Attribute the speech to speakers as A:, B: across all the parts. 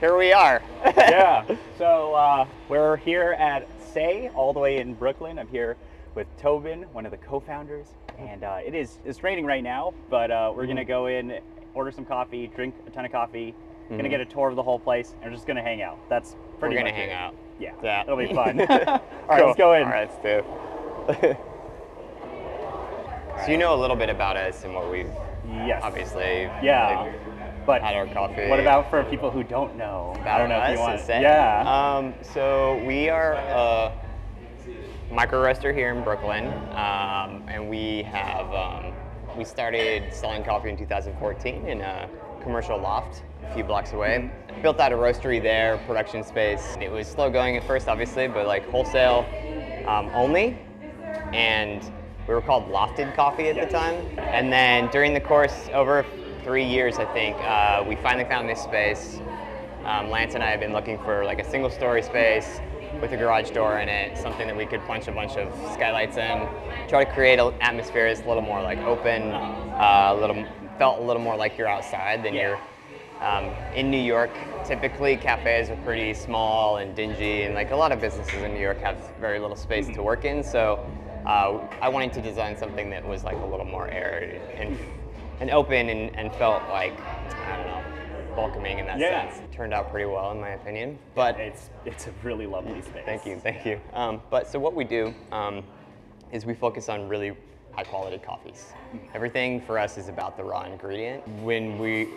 A: here we are.
B: Yeah. So we're here at Sey, all the way in Brooklyn. I'm here with Tobin, one of the co-founders, and it's raining right now, but we're gonna go in, order some coffee, drink a ton of coffee, gonna get a tour of the whole place, and we're just gonna hang out. That's pretty much it.
A: We're gonna hang out.
B: Yeah, it'll be fun. All right, let's go in.
A: All right, let's do. So you know a little bit about us and what we've obviously
B: but
A: had our coffee.
B: What about for people who don't know? I don't know if you want to
A: say.
B: Yeah.
A: So we are a micro roaster here in Brooklyn, and we have we started selling coffee in 2014 in a commercial loft a few blocks away. Built out a roastery there, production space. It was slow going at first, obviously, but like wholesale only, and we were called Lofted Coffee at the time. And then during the course, over 3 years, I think, we finally found this space. Lance and I have been looking for like a single story space with a garage door in it, something that we could punch a bunch of skylights in, try to create an atmosphere that's a little more like open, felt a little more like you're outside than you're in New York. Typically cafes are pretty small and dingy, and like a lot of businesses in New York have very little space to work in, so I wanted to design something that was like a little more airy and open and felt like, I don't know, welcoming in that sense. It turned out pretty well in my opinion. But
B: it's a really lovely space.
A: Thank you. But so what we do is we focus on really high quality coffees. Everything for us is about the raw ingredient. When we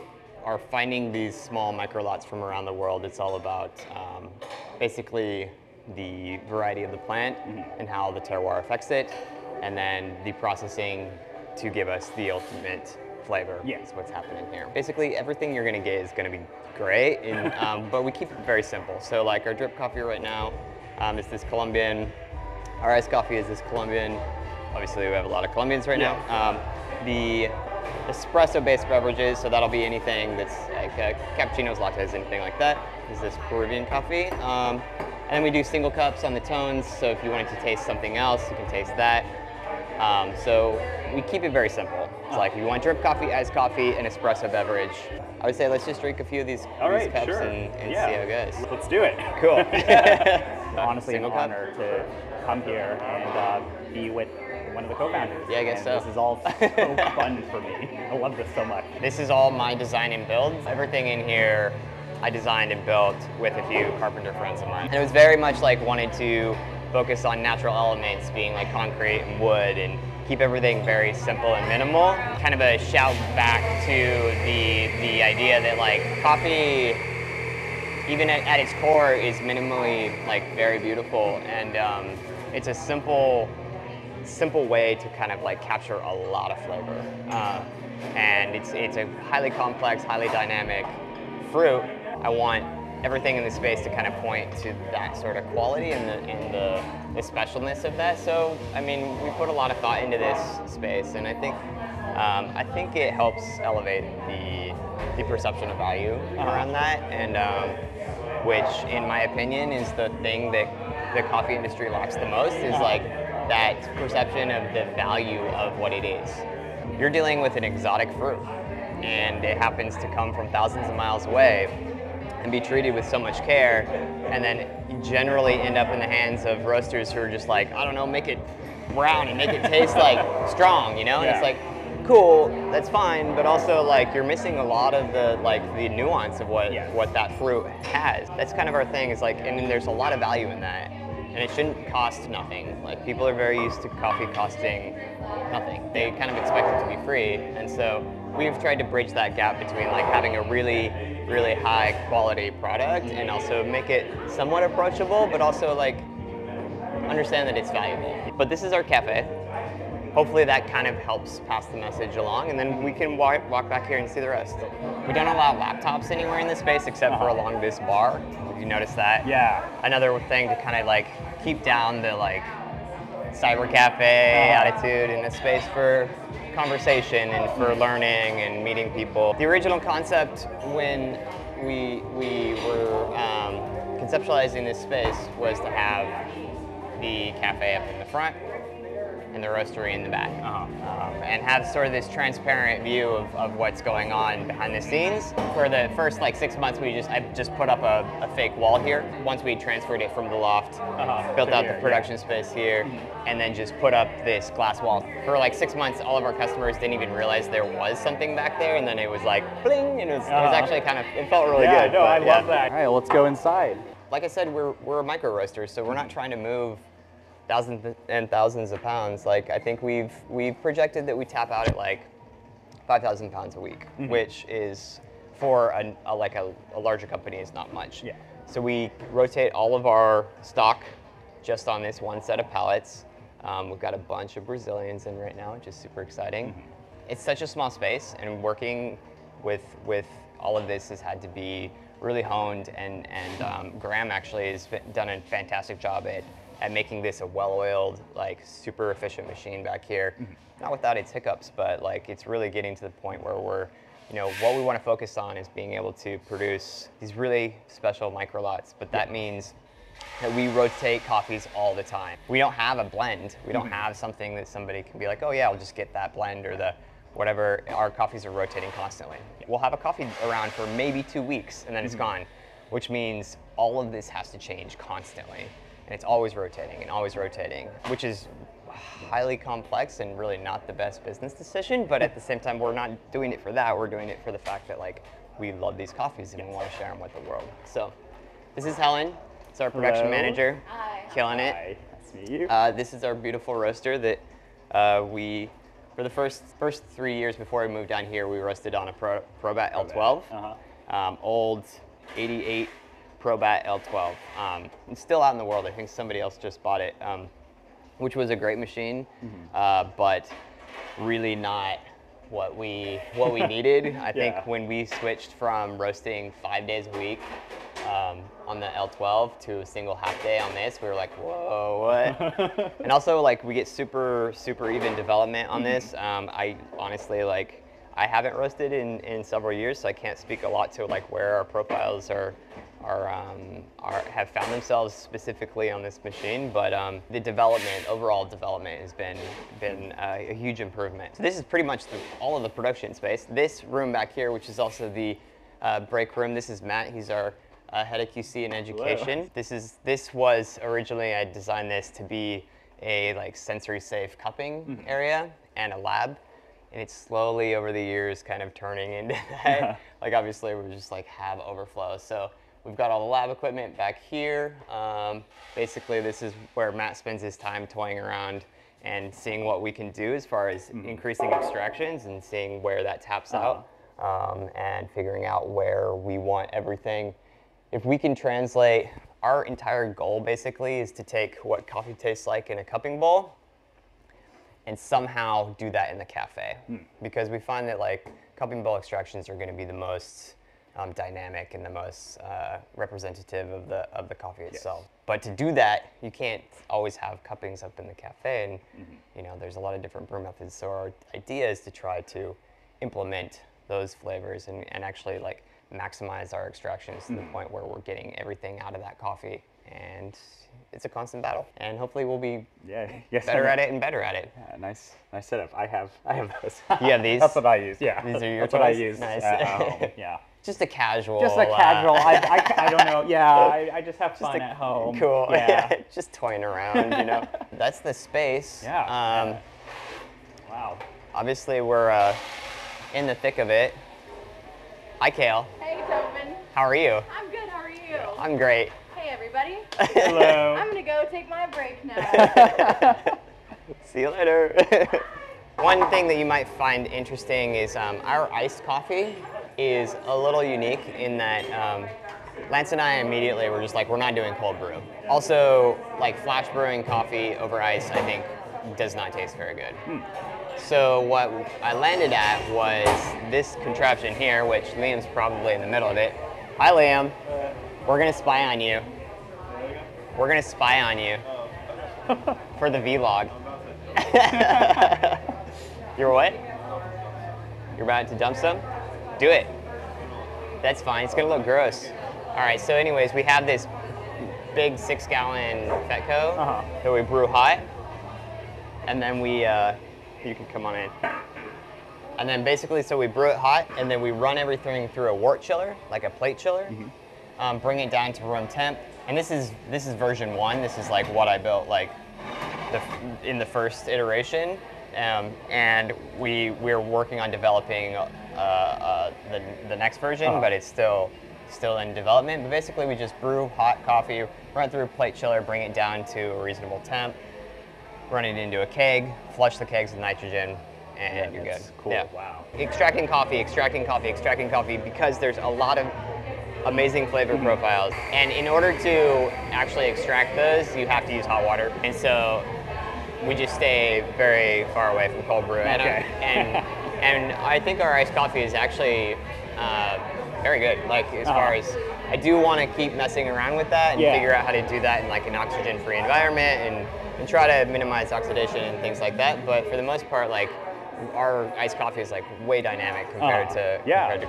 A: are finding these small micro lots from around the world, it's all about basically the variety of the plant and how the terroir affects it, and then the processing to give us the ultimate flavor. Is what's happening here. Basically everything you're gonna get is gonna be great, and, but we keep it very simple. So like our drip coffee right now is this Colombian, our iced coffee is this Colombian. Obviously we have a lot of Colombians right now. The espresso based beverages, so that'll be anything that's like cappuccinos, lattes, anything like that, is this Peruvian coffee. And then we do single cups on the tones, so if you wanted to taste something else, you can taste that. So we keep it very simple. It's like if you want drip coffee, iced coffee, and espresso beverage. I would say let's just drink a few of these cups and see how it goes.
B: Let's do it.
A: Cool.
B: Honestly, an honor to come here and be with one of the co-founders.
A: Yeah, I guess so.
B: This is all so fun for me. I love this so much.
A: This is all my design and build. Everything in here I designed and built with a few carpenter friends of mine. And it was very much like wanted to focus on natural elements, being like concrete and wood, and keep everything very simple and minimal. Kind of a shout back to the idea that like coffee, even at its core, is minimally like very beautiful, and it's a simple way to kind of like capture a lot of flavor. And it's a highly complex, highly dynamic fruit. I want everything in the space to kind of point to that sort of quality and the specialness of that. So, I mean, we put a lot of thought into this space, and I think it helps elevate the perception of value around that, and which, in my opinion, is the thing that the coffee industry lacks the most, is like that perception of the value of what it is. You're dealing with an exotic fruit, and it happens to come from thousands of miles away and be treated with so much care, and then generally end up in the hands of roasters who are just like, I don't know, make it brown and make it taste like strong, you know? And it's like, cool, that's fine, but also like you're missing a lot of the nuance of what that fruit has. That's kind of our thing, is like, and there's a lot of value in that, and it shouldn't cost nothing. Like, people are very used to coffee costing nothing. They kind of expect it to be free, and so we've tried to bridge that gap between like having a really high quality product and also make it somewhat approachable, but also like understand that it's valuable. But this is our cafe. Hopefully that kind of helps pass the message along, and then we can walk back here and see the rest. We don't allow laptops anywhere in this space except for along this bar. Did you notice that?
B: Yeah.
A: Another thing to kind of like keep down the like cyber cafe attitude in this space for conversation and for learning and meeting people. The original concept when we were conceptualizing this space was to have the cafe up in the front, and the roastery in the back. And have sort of this transparent view of what's going on behind the scenes. For the first like 6 months, I just put up a fake wall here. Once we transferred it from the loft, built out the production space here, and then just put up this glass wall. For like 6 months, all of our customers didn't even realize there was something back there, and then it was like bling, and it was actually kind of, it felt really good.
B: No, I love that. All right, let's go inside.
A: Like I said, we're a micro roaster, so we're not trying to move thousands and thousands of pounds. Like I think we've projected that we tap out at like 5,000 pounds a week, which is for a larger company is not much.
B: Yeah.
A: So we rotate all of our stock just on this one set of pallets. We've got a bunch of Brazilians in right now, which is super exciting. It's such a small space, and working with all of this has had to be really honed, and Graham actually has done a fantastic job at making this a well-oiled, like super efficient machine back here. Not without its hiccups, but like it's really getting to the point where we're, what we want to focus on is being able to produce these really special micro lots, but that means that we rotate coffees all the time. We don't have a blend. We don't have something that somebody can be like, oh yeah, I'll just get that blend or the whatever. Our coffees are rotating constantly. We'll have a coffee around for maybe 2 weeks and then it's gone, which means all of this has to change constantly. And it's always rotating, which is highly complex and really not the best business decision. But at the same time, we're not doing it for that. We're doing it for the fact that like we love these coffees and we want to share them with the world. So this is Helen. It's our production manager.
C: Hi.
A: Killing it.
B: Hi. Nice to meet you.
A: This is our beautiful roaster that for the first 3 years before we moved down here, we roasted on a Probat L12, old 88 Probat L12. It's still out in the world. I think somebody else just bought it, which was a great machine, but really not what we needed. I think when we switched from roasting 5 days a week on the L12 to a single half day on this, we were like, whoa, what? And also like we get super even development on this. I honestly I haven't roasted in several years, so I can't speak a lot to like where our profiles have found themselves specifically on this machine, but the overall development has been a huge improvement. So this is pretty much all of the production space. This room back here, which is also the break room, this is Matt. He's our head of QC and education. Hello. This was originally, I designed this to be a like sensory safe cupping area and a lab. And it's slowly over the years kind of turning into that. Like obviously we just like have overflow. So we've got all the lab equipment back here. Basically this is where Matt spends his time toying around and seeing what we can do as far as increasing extractions and seeing where that taps out, and figuring out where we want everything. If we can translate, our entire goal basically is to take what coffee tastes like in a cupping bowl and somehow do that in the cafe, because we find that like cupping bowl extractions are going to be the most dynamic and the most representative of the coffee itself. But to do that, you can't always have cuppings up in the cafe, and there's a lot of different brew methods. So our idea is to try to implement those flavors and actually like maximize our extractions to the point where we're getting everything out of that coffee. And it's a constant battle, and hopefully we'll be better at it and better at it.
B: Yeah, nice setup. I have those.
A: You have these?
B: That's what I use. Yeah,
A: these are your
B: That's
A: tools?
B: what I use.
A: Nice.
B: Yeah.
A: Just a casual.
B: I don't know. Yeah, I just have fun at home.
A: Cool.
B: Yeah.
A: Just toying around. That's the space.
B: Yeah. Wow.
A: Obviously, we're in the thick of it. Hi, Kale.
C: Hey, Tobin.
A: How are you?
C: I'm good. How are you?
A: I'm great.
C: Hey, everybody.
B: Hello.
C: I'm gonna go take my break now.
A: See you later. One thing that you might find interesting is our iced coffee is a little unique in that Lance and I immediately were just like, we're not doing cold brew. Also, like flash brewing coffee over ice, I think does not taste very good. So what I landed at was this contraption here, which Liam's probably in the middle of it. Hi, Liam. We're gonna spy on you. We're gonna spy on you for the vlog. You're what? You're about to dump some? Do it. That's fine. It's gonna look gross. All right. So, anyways, we have this big 6-gallon Fetco that we brew hot. and then we, you can come on in. And then basically, so we brew it hot, and then we run everything through a wort chiller, like a plate chiller, bring it down to room temp. And this is version 1. This is like what I built like in the first iteration. And we're working on developing the next version, but it's still in development. But basically, we just brew hot coffee, run through a plate chiller, bring it down to a reasonable temp, run it into a keg, flush the kegs with nitrogen, and you're good.
B: Cool.
A: Yeah.
B: Wow.
A: Extracting coffee, because there's a lot of amazing flavor profiles. And in order to actually extract those, you have to use hot water. And so we just stay very far away from cold brew.
B: Okay.
A: And I think our iced coffee is actually very good. Like as far as, I do want to keep messing around with that and figure out how to do that in like an oxygen-free environment and try to minimize oxidation and things like that. But for the most part, like our iced coffee is like way dynamic compared to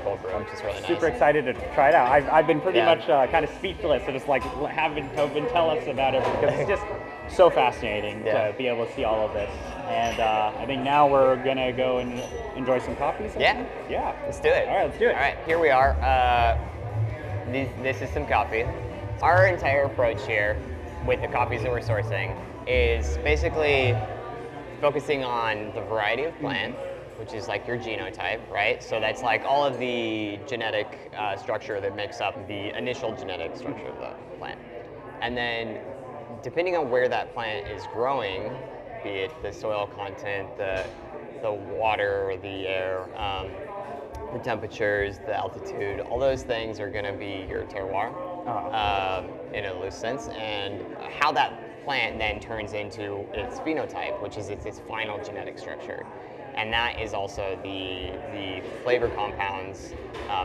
A: cold brew, which is really nice.
B: Super excited to try it out. I've been pretty much kind of speechless to just like having Tobin tell us about it, because it's just so fascinating to be able to see all of this. And I think now we're gonna go and enjoy some coffee.
A: Yeah. Let's do it.
B: All right, let's do it.
A: All right, here we are. This is some coffee. Our entire approach here with the coffees that we're sourcing is basically focusing on the variety of plant, which is like your genotype, right? So that's like all of the genetic structure that makes up the initial genetic structure of the plant. And then depending on where that plant is growing, be it the soil content, the water, the air, the temperatures, the altitude, all those things are gonna be your terroir in a loose sense, and how that plant then turns into its phenotype, which is its final genetic structure. And that is also the flavor compounds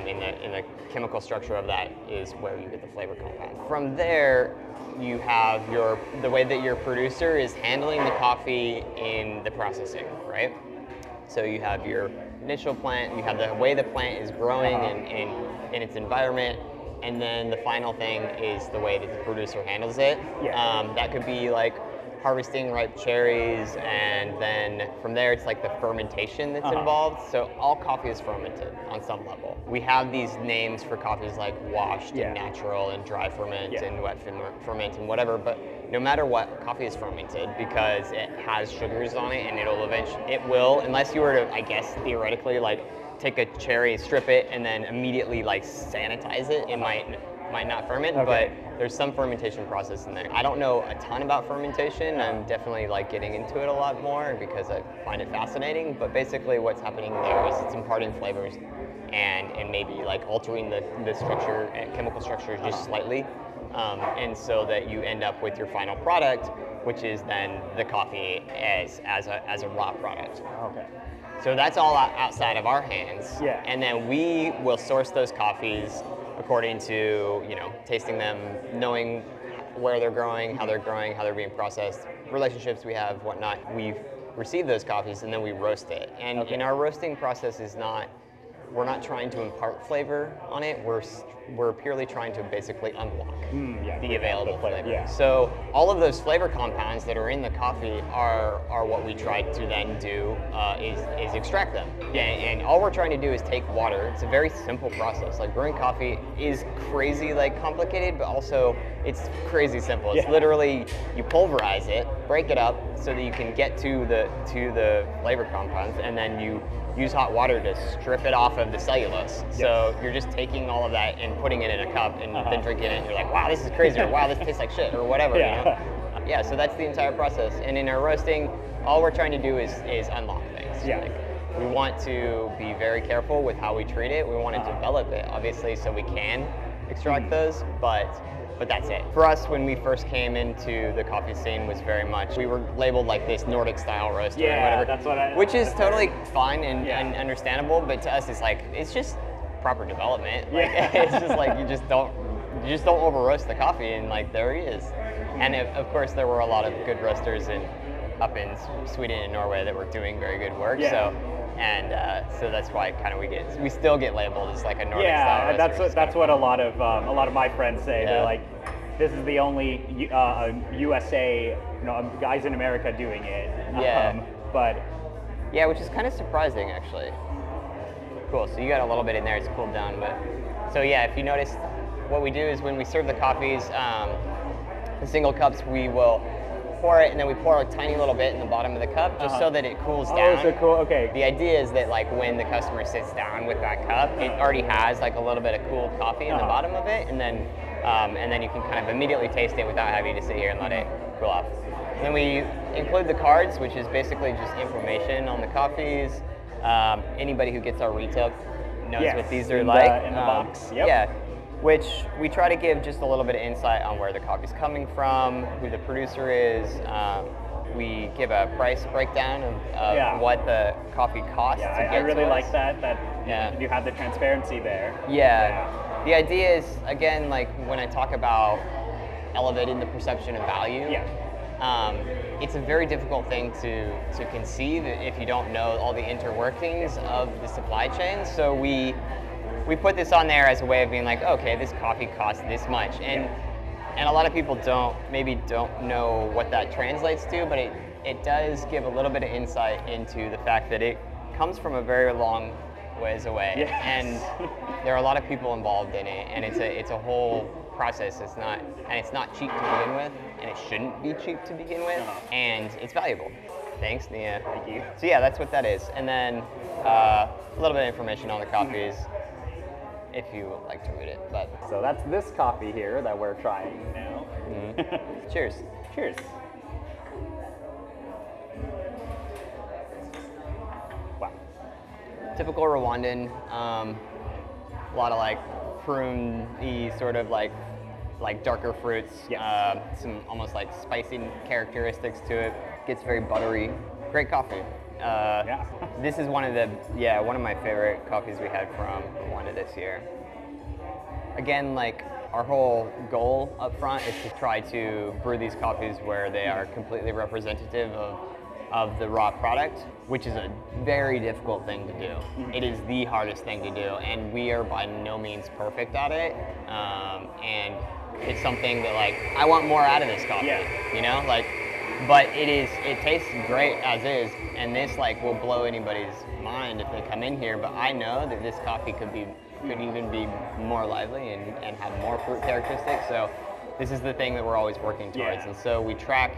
A: in the chemical structure of that is where you get the flavor compounds. From there, you have the way that your producer is handling the coffee in the processing, right? So you have your initial plant, you have the way the plant is growing in its environment, and then the final thing is the way that the producer handles it. That could be like harvesting ripe cherries, and then from there it's like the fermentation that's involved. So all coffee is fermented on some level. We have these names for coffees like washed and natural and dry ferment and wet ferment and whatever, but no matter what, coffee is fermented because it has sugars on it, and it will, unless you were to, I guess, theoretically like take a cherry, strip it, and then immediately like sanitize it, it might not ferment, but there's some fermentation process in there. I don't know a ton about fermentation. I'm definitely like getting into it a lot more because I find it fascinating, but basically what's happening there is it's imparting flavors and maybe like altering the structure, chemical structure just slightly, and so that you end up with your final product, which is then the coffee as a raw product. So that's all outside of our hands. And then we will source those coffees according to, tasting them, knowing where they're growing, how they're being processed, relationships we have, whatnot. We receive those coffees and then we roast it. And in our roasting process we're not trying to impart flavor on it. We're purely trying to basically unlock the available flavor. So all of those flavor compounds that are in the coffee are what we try to then do is extract them. And all we're trying to do is take water. It's a very simple process. Like brewing coffee is crazy like complicated, but also it's crazy simple. It's literally you pulverize it, break it up so that you can get to the flavor compounds, and then you use hot water to strip it off of the cellulose. So you're just taking all of that and putting it in a cup and then drinking it, and you're like, wow, this is crazy, or wow, this tastes like shit, or whatever, Yeah, so that's the entire process. And in our roasting, all we're trying to do is unlock things. Like, we want to be very careful with how we treat it. We want to develop it, obviously, so we can extract those, but that's it. For us, when we first came into the coffee scene, was very much, we were labeled like this Nordic style roaster or whatever.
B: That's what
A: which is totally fine and understandable, but to us it's just proper development. Like, it's just like you just don't over roast the coffee, and like there he is. And of course there were a lot of good roasters up in Sweden and Norway that were doing very good work. So that's why kind of we still get labeled as like a Nordic style roaster.
B: That's what a lot of my friends say. They're like, this is the only USA, guys in America doing it.
A: Yeah.
B: But
A: yeah, which is kind of surprising actually. Cool, so you got a little bit in there, it's cooled down, but. So yeah, if you notice, what we do is when we serve the coffees, the single cups, we will pour it and then we pour a tiny little bit in the bottom of the cup just so that it cools down.
B: Oh, so cool, okay.
A: The idea is that like when the customer sits down with that cup, it already has like a little bit of cooled coffee in the bottom of it, and then you can kind of immediately taste it without having to sit here and let it cool off. And then we include the cards, which is basically just information on the coffees. Anybody who gets our retail knows what these are like.
B: In the box, yep.
A: Yeah, which we try to give just a little bit of insight on where the coffee's coming from, who the producer is. We give a price breakdown of what the coffee costs.
B: Yeah,
A: to get
B: I really
A: to
B: like
A: us.
B: that you have the transparency there.
A: Yeah. The idea is, again, like when I talk about elevating the perception of value, it's a very difficult thing to conceive if you don't know all the interworkings of the supply chain. So we put this on there as a way of being like, okay, this coffee costs this much. And a lot of people don't know what that translates to, but it does give a little bit of insight into the fact that it comes from a very long ways away.
B: Yes.
A: And there are a lot of people involved in it, and it's a whole process. It's not cheap to begin with, and it shouldn't be cheap to begin with, and it's valuable. Thanks, Nia.
B: Thank you.
A: So yeah, that's what that is. And then a little bit of information on the coffees, if you would like to read it. But
B: So that's this coffee here that we're trying now.
A: cheers.
B: Cheers. Wow.
A: Typical Rwandan. A lot of like prune-y sort of like darker fruits.
B: Yes.
A: Some almost like spicy characteristics to it. Gets very buttery. Great coffee.
B: Yeah.
A: This is one of my favorite coffees we had from Rwanda this year. Again, like our whole goal up front is to try to brew these coffees where they are completely representative of the raw product, which is a very difficult thing to do. It is the hardest thing to do, and we are by no means perfect at it. And it's something that like I want more out of this coffee. You know, like. But it tastes great as is, and this like will blow anybody's mind if they come in here. But I know that this coffee could even be more lively and have more fruit characteristics. So this is the thing that we're always working towards. And so we track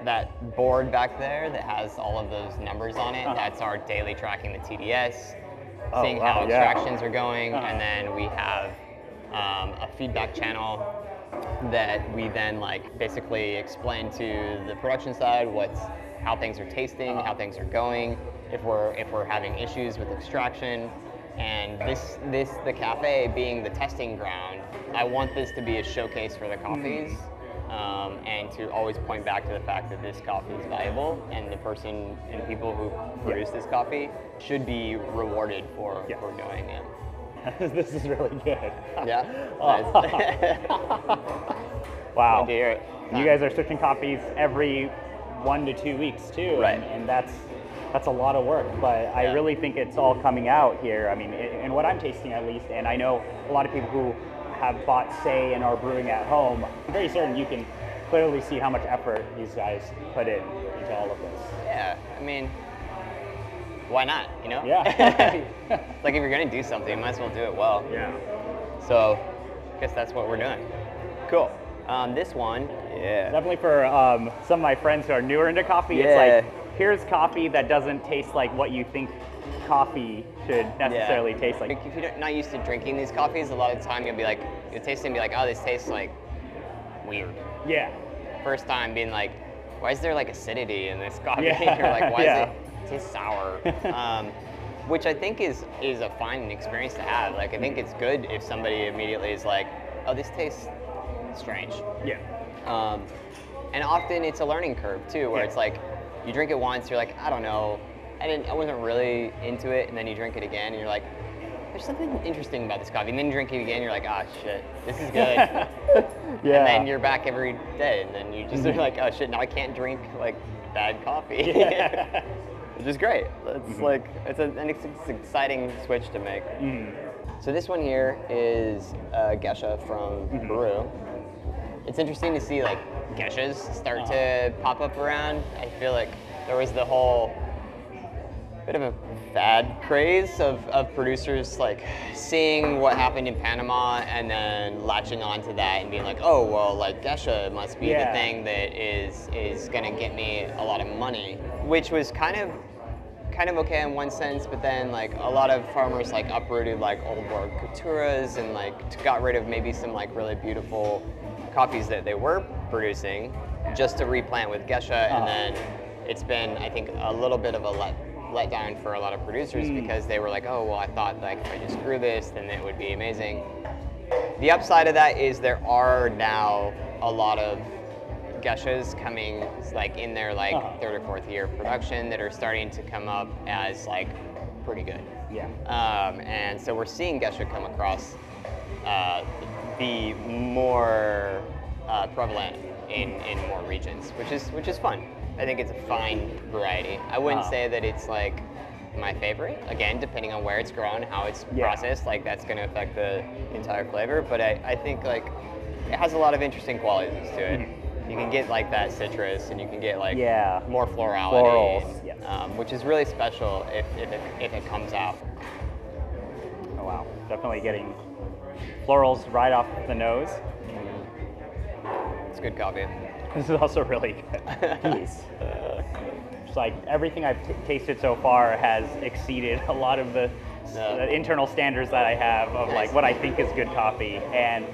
A: that board back there that has all of those numbers on it. That's our daily tracking the TDS, seeing how extractions are going, and then we have a feedback channel that we then like basically explain to the production side how things are tasting, how things are going, if we're having issues with extraction. And the cafe being the testing ground, I want this to be a showcase for the coffees, and to always point back to the fact that this coffee is valuable, and the person and people who produce this coffee should be rewarded for doing it.
B: This is really good.
A: Yeah.
B: Wow.
A: Good to hear it.
B: You guys are switching coffees every 1 to 2 weeks too,
A: Right.
B: and that's a lot of work. But I really think it's all coming out here. I mean, in what I'm tasting at least, and I know a lot of people who have bought Sey and are brewing at home. I'm very certain you can clearly see how much effort these guys put into all of this.
A: Yeah. I mean, why not? You know?
B: Yeah.
A: It's like if you're gonna do something, you might as well do it well.
B: Yeah.
A: So, I guess that's what we're doing. Cool. This one,
B: Definitely for some of my friends who are newer into coffee, it's like, here's coffee that doesn't taste like what you think coffee should necessarily taste like.
A: If you're not used to drinking these coffees, a lot of the time you'll taste it and be like, oh, this tastes like weird.
B: Yeah.
A: First time being like, why is there like acidity in this coffee? You're like, why does it taste sour? Which I think is a fine experience to have. Like, I think it's good if somebody immediately is like, oh, this tastes strange.
B: Yeah.
A: And often it's a learning curve too, where it's like, you drink it once, you're like, I don't know, I wasn't really into it, and then you drink it again, and you're like, there's something interesting about this coffee. And then you drink it again, you're like, ah, shit, this is good. And then you're back every day, and then you just are like, oh shit, now I can't drink like bad coffee. Which is great. It's like, it's an exciting switch to make. So this one here is Gaggia from Peru. it's interesting to see like Gaggias start to pop up around. I feel like there was the whole bit of a fad craze of producers like seeing what happened in Panama and then latching onto that and being like, oh well, like Gaggia must be the thing that is gonna get me a lot of money, which was kind of okay in one sense, but then like a lot of farmers like uprooted like old world culturas and like got rid of maybe some like really beautiful coffees that they were producing just to replant with Gaggia, and then it's been, I think, a little bit of a let down for a lot of producers because they were like, oh well, I thought like if I just grew this then it would be amazing. The upside of that is there are now a lot of Gaggias coming like in their like third or fourth year of production that are starting to come up as like pretty good.
B: Yeah.
A: And so we're seeing Gaggia come across be more prevalent in more regions, which is fun. I think it's a fine variety. I wouldn't say that it's like my favorite. Again, depending on where it's grown, how it's processed, like that's going to affect the entire flavor. But I think like it has a lot of interesting qualities to it. You can get like that citrus, and you can get like more florality, and, which is really special if it comes out.
B: Oh wow, definitely getting florals right off the nose.
A: It's good coffee.
B: This is also really good. It's like everything I've tasted so far has exceeded a lot of the internal standards that I have of like what I think is good coffee, and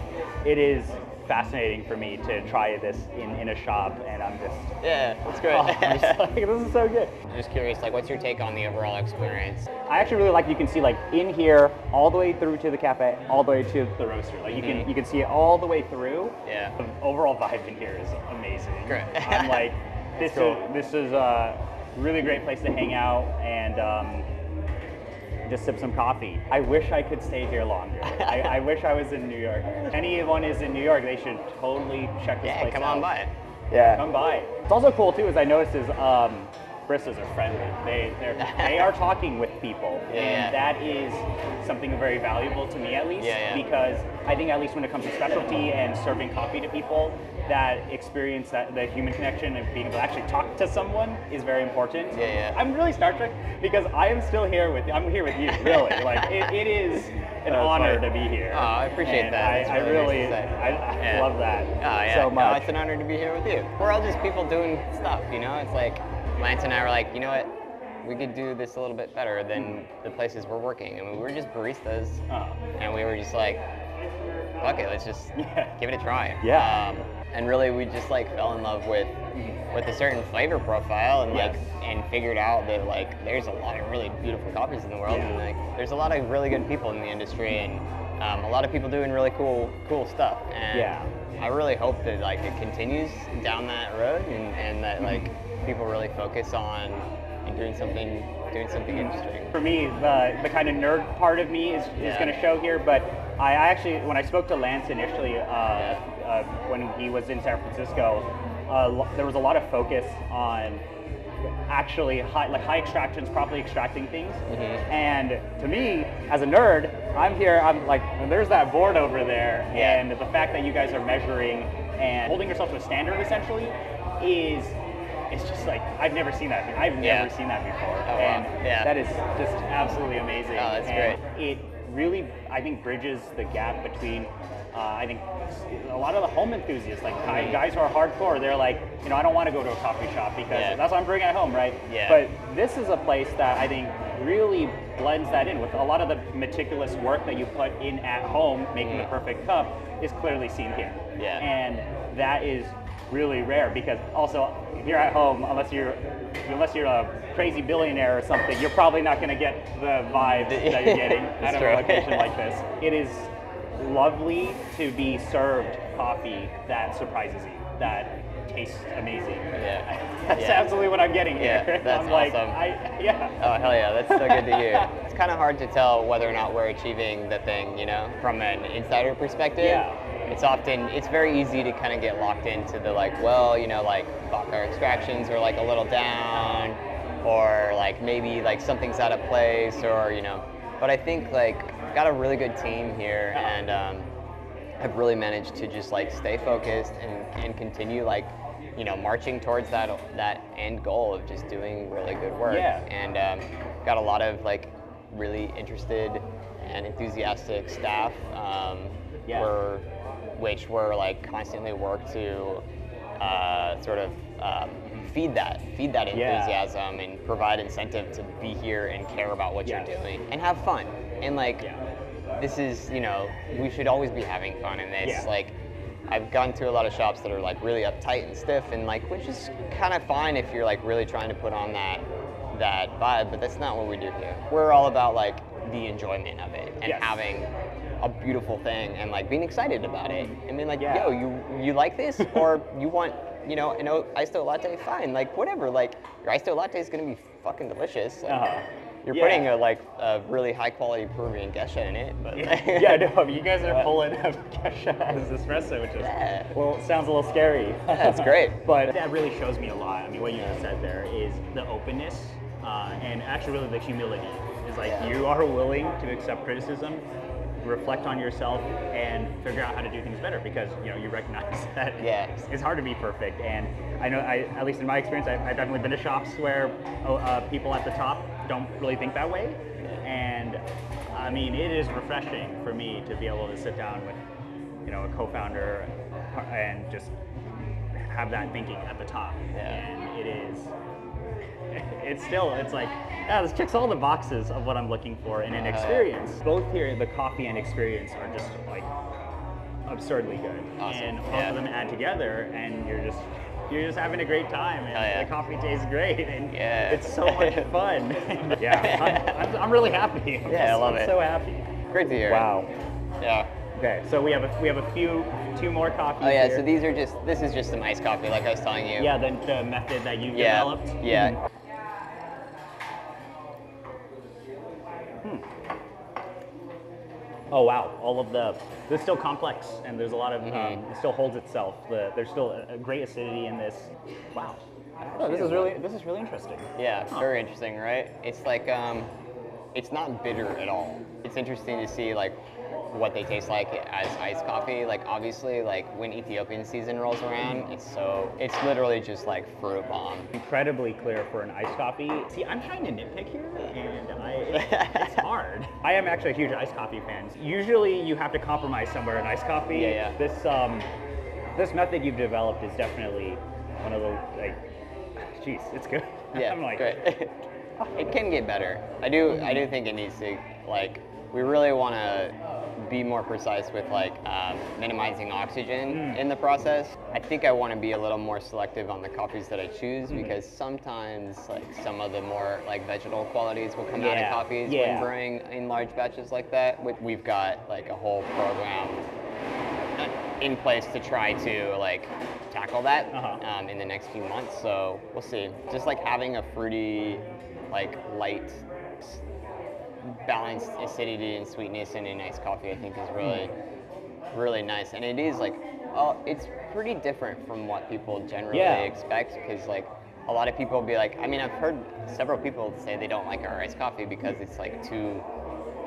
B: it is fascinating for me to try this in a shop, and I'm just
A: it's great.
B: I'm just like, this is so good.
A: I'm just curious, like, what's your take on the overall experience?
B: I actually really like, you can see like in here all the way through to the cafe, all the way to the roaster. Like you can see it all the way through.
A: Yeah.
B: The overall vibe in here is amazing.
A: Great.
B: I'm like, this is a really great place to hang out and just sip some coffee. I wish I could stay here longer. I wish I was in New York. If anyone is in New York, they should totally check this place out.
A: Yeah, come on by.
B: Yeah, come by. It's also cool too, as I noticed, is baristas are friendly. They are talking with people, and that is something very valuable to me, at least, because I think at least when it comes to specialty and serving coffee to people, that experience, that the human connection and being able to actually talk to someone is very important. I'm really Star Trek because I am still here with you. I'm here with you, really. Like it is an honor to be here.
A: Oh, I appreciate that.
B: I really love that so much.
A: No, it's an honor to be here with you. We're all just people doing stuff, you know? It's like Lance and I were like, you know what? We could do this a little bit better than the places we're working. I mean, we were just baristas, and we were just like, fuck it, let's just give it a try. And really, we just like fell in love with a certain flavor profile, and like and figured out that like there's a lot of really beautiful coffees in the world, and like there's a lot of really good people in the industry, and a lot of people doing really cool stuff. And I really hope that like it continues down that road, and that like people really focus on doing something interesting.
B: For me, the kind of nerd part of me is going to show here, but I actually, when I spoke to Lance initially, when he was in San Francisco, there was a lot of focus on actually high extractions, properly extracting things. And to me, as a nerd, I'm here, I'm like, there's that board over there, and the fact that you guys are measuring and holding yourself to a standard essentially is, it's just like, I've never seen that. I've never seen that before. And that is just absolutely amazing.
A: Oh, that's great.
B: It really, I think, bridges the gap between, I think, a lot of the home enthusiasts, like guys who are hardcore, they're like, you know, I don't want to go to a coffee shop because that's what I'm bringing at home, right? But this is a place that I think really blends that in with a lot of the meticulous work that you put in at home, making the perfect cup, is clearly seen here. And that is really rare, because also here at home, unless you're a crazy billionaire or something, you're probably not going to get the vibes that you're getting at a location like this. It is lovely to be served coffee that surprises you, that tastes amazing. That's absolutely what I'm getting here.
A: That's
B: I'm
A: awesome. Oh, hell yeah, that's so good to hear. It's kind of hard to tell whether or not we're achieving the thing, you know, from an insider perspective. It's very easy to kind of get locked into the like, well, you know, like our extractions are like a little down, or like maybe like something's out of place, or, you know, but I think like got a really good team here, and have really managed to just like stay focused and continue like, you know, marching towards that end goal of just doing really good work.
B: Yeah.
A: And got a lot of like really interested and enthusiastic staff, which were like constantly work to sort of feed that enthusiasm and provide incentive to be here and care about what you're doing and have fun. And like, this is, you know, we should always be having fun in this. Like, I've gone through a lot of shops that are like really uptight and stiff, and like, which is kind of fine if you're like really trying to put on that vibe, but that's not what we do here. We're all about like the enjoyment of it and having a beautiful thing and like being excited about it. I mean, like, yo, you like this, or you want, you know, an iced latte? Fine, like whatever. Like your iced latte is gonna be fucking delicious. Like, you're putting a really high quality Peruvian Gaggia in it, but
B: no, you guys are pulling a Gaggia as espresso, which is well, it sounds a little scary.
A: That's great.
B: But that really shows me a lot. I mean, what you just said there is the openness and actually really the humility. Is like you are willing to accept criticism, reflect on yourself, and figure out how to do things better, because you know you recognize that it's hard to be perfect. And I know, at least in my experience, I've definitely been to shops where people at the top don't really think that way. And I mean, it is refreshing for me to be able to sit down with, you know, a co-founder and just have that thinking at the top. And it is. It's like, this checks all the boxes of what I'm looking for in an experience. Both here, the coffee and experience are just like absurdly good.
A: Awesome.
B: And both of them add together, and you're just having a great time, and the coffee tastes great, and it's so much fun. I'm really happy.
A: I love it.
B: I'm so happy.
A: Great to hear.
B: Wow.
A: Yeah.
B: Okay, so we have two more coffees.
A: Oh yeah,
B: here.
A: so this is just some iced coffee, like I was telling you.
B: Yeah, the method that you developed.
A: Yeah.
B: Oh wow, all of this is still complex, and there's a lot of, it still holds itself. There's still a great acidity in this. Wow. Oh, this is really interesting.
A: Yeah, very interesting, right? It's like, it's not bitter at all. It's interesting to see like what they taste like as iced coffee. Like obviously, like when Ethiopian season rolls around, it's literally just like fruit bomb.
B: Incredibly clear for an iced coffee. See, I'm trying to nitpick here, and it's hard. I am actually a huge iced coffee fan. Usually, you have to compromise somewhere in iced coffee. This method you've developed is definitely one of the geez, it's good.
A: Yeah,
B: I'm like,
A: great. It can get better. I do think it needs to, like, we really want to be more precise with like minimizing oxygen in the process. I think I want to be a little more selective on the coffees that I choose, because sometimes like some of the more like vegetal qualities will come out of coffees when brewing in large batches like that. We've got like a whole program in place to try to like tackle that in the next few months. So we'll see. Just like having a fruity, like light, balanced acidity and sweetness in a nice coffee, I think is really, really nice. And it is like, it's pretty different from what people generally expect, because like a lot of people will be like, I mean, I've heard several people say they don't like our iced coffee because it's like too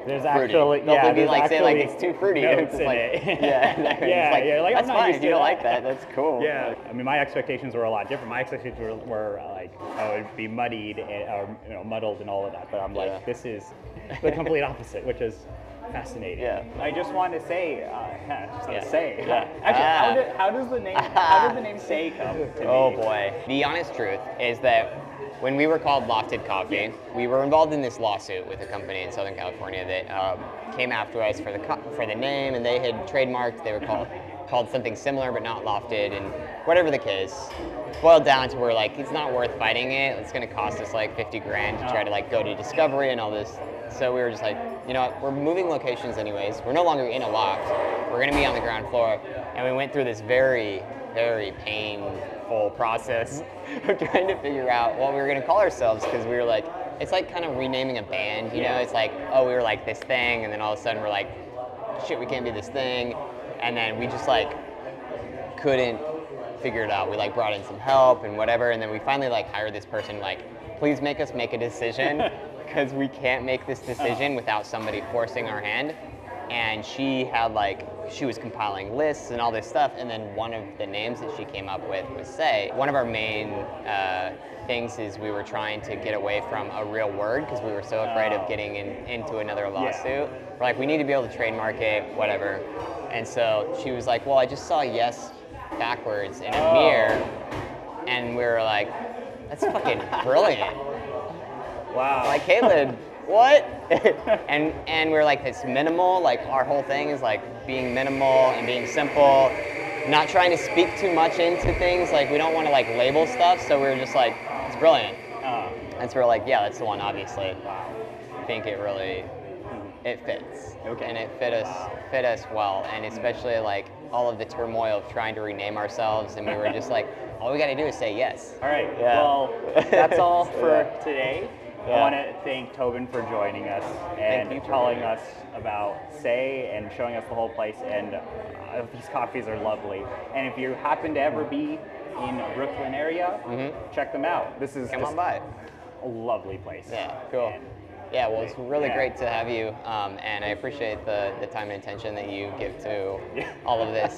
B: There's
A: fruity.
B: actually,
A: They'll be like,
B: actually
A: say like it's too fruity.
B: notes
A: It's
B: in
A: like,
B: it.
A: it's like,
B: like,
A: that's
B: I'm not
A: fine
B: used
A: if
B: to
A: you don't
B: that.
A: like that. That's cool.
B: Yeah, I mean, my expectations were a lot different. My expectations were like, it would be muddied or muddled and all of that. But I'm like, this is the complete opposite, which is fascinating.
A: Yeah.
B: I just want to say, Sey.
A: Yeah.
B: Actually, how does the name Sey come to be?
A: Oh boy. The honest truth is that when we were called Lofted Coffee, we were involved in this lawsuit with a company in Southern California that came after us for the name, and they had trademarked. They were called something similar but not Lofted, and whatever the case, boiled down to where like it's not worth fighting it. It's going to cost us like 50 grand to try to like go to discovery and all this. So we were just like, you know what, we're moving locations anyways. We're no longer in a loft. We're going to be on the ground floor, and we went through this very, very painful process of trying to figure out what we were going to call ourselves, because we were like, it's like kind of renaming a band, you know? It's like, oh, we were like this thing, and then all of a sudden we're like, shit, we can't be this thing. And then we just like couldn't figure it out. We like brought in some help and whatever, and then we finally like hired this person, like, please make us make a decision, because we can't make this decision without somebody forcing our hand. And she had like she was compiling lists and all this stuff, and then one of the names that she came up with was Sey. One of our main things is we were trying to get away from a real word because we were so afraid of getting into another lawsuit.
B: Yeah.
A: We're like, we need to be able to trademark it, whatever. And so she was like, well, I just saw yes backwards in a mirror, and we were like, that's fucking brilliant.
B: Wow.
A: Like, Caleb, what? and we're like, it's minimal. Like, our whole thing is like being minimal and being simple, not trying to speak too much into things. Like, we don't want to like label stuff. So we were just like, it's brilliant. And so we're like, yeah, that's the one, obviously.
B: Wow.
A: I think it really, it fits.
B: Okay.
A: And it fit us well. And especially like all of the turmoil of trying to rename ourselves. And we were just like, all we got to do is say yes.
B: All right.
A: Yeah.
B: Well, that's all for today.
A: Yeah.
B: I want to thank Tobin for joining us and
A: Thank you for
B: telling
A: joining
B: us about Sey and showing us the whole place. And these coffees are lovely. And if you happen to ever be in the Brooklyn area, check them out. This is
A: Come
B: just
A: on by.
B: a lovely place.
A: Yeah, cool.
B: And
A: Yeah, well, it's really
B: Yeah.
A: great to have you, and I appreciate the time and attention that you give to all of this.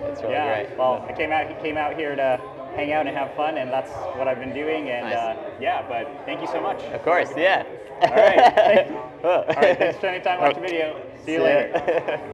A: It's really
B: yeah.
A: great.
B: Well, he came out here to hang out and have fun, and that's what I've been doing. And
A: Nice.
B: yeah, but thank you so much.
A: Of course, yeah.
B: All right. All right. Thanks for spending time watching the video. See you
A: See ya.
B: later.